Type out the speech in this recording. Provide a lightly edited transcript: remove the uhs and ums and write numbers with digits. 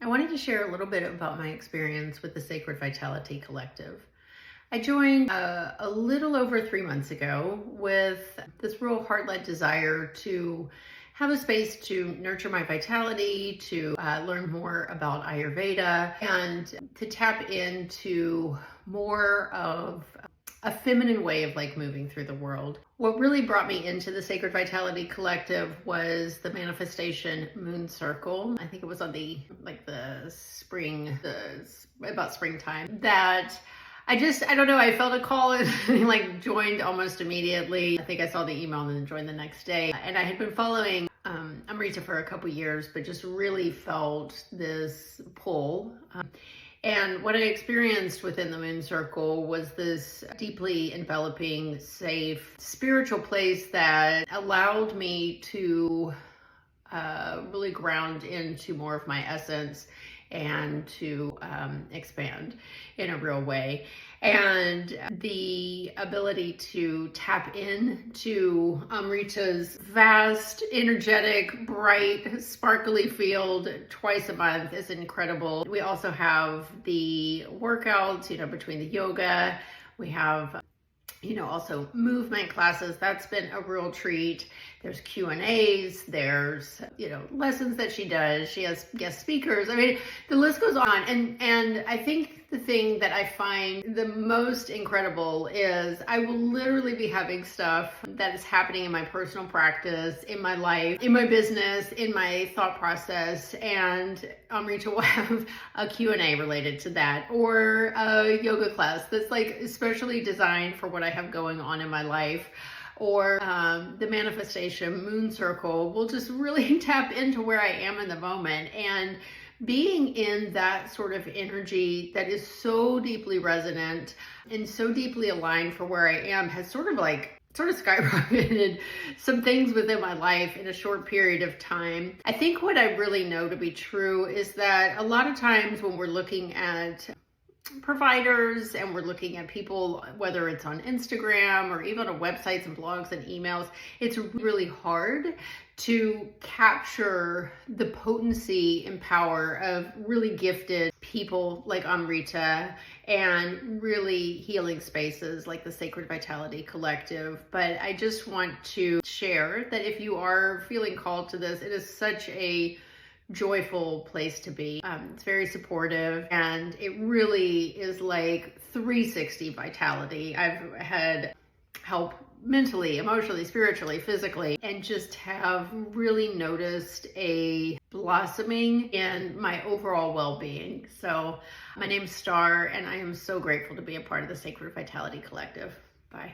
I wanted to share a little bit about my experience with the Sacred Vitality Collective. I joined a little over 3 months ago with this real heart-led desire to have a space to nurture my vitality, to learn more about Ayurveda, and to tap into more of a feminine way of moving through the world. What really brought me into the Sacred Vitality Collective was the manifestation moon circle. I think it was on about springtime, that I don't know, I felt a call and joined almost immediately. I think I saw the email and then joined the next day. And I had been following Amrita for a couple years, but just really felt this pull. And what I experienced within the moon circle was this deeply enveloping, safe, spiritual place that allowed me to really ground into more of my essence and to expand in a real way. And the ability to tap into Amrita's vast, energetic, bright, sparkly field twice a month is incredible. We also have the workouts, between the yoga, we have also movement classes. That's been a real treat. There's Q&As, there's, lessons that she does. She has guest speakers. I mean, the list goes on. And I think the thing that I find the most incredible is I will literally be having stuff that is happening in my personal practice, in my life, in my business, in my thought process, and Amrita will have a Q&A related to that, or a yoga class that's especially designed for what I have going on in my life. Or the manifestation moon circle will just really tap into where I am in the moment. And being in that sort of energy that is so deeply resonant and so deeply aligned for where I am has sort of skyrocketed some things within my life in a short period of time. I think what I really know to be true is that a lot of times when we're looking at providers and we're looking at people, whether it's on Instagram or even on websites and blogs and emails, it's really hard to capture the potency and power of really gifted people like Amrita and really healing spaces like the Sacred Vitality Collective. But I just want to share that if you are feeling called to this, it is such a joyful place to be. It's very supportive, and it really is 360 vitality. I've had help mentally, emotionally, spiritually, physically, and just have really noticed a blossoming in my overall well-being. So my name's Starre, and I am so grateful to be a part of the Sacred Vitality Collective. Bye.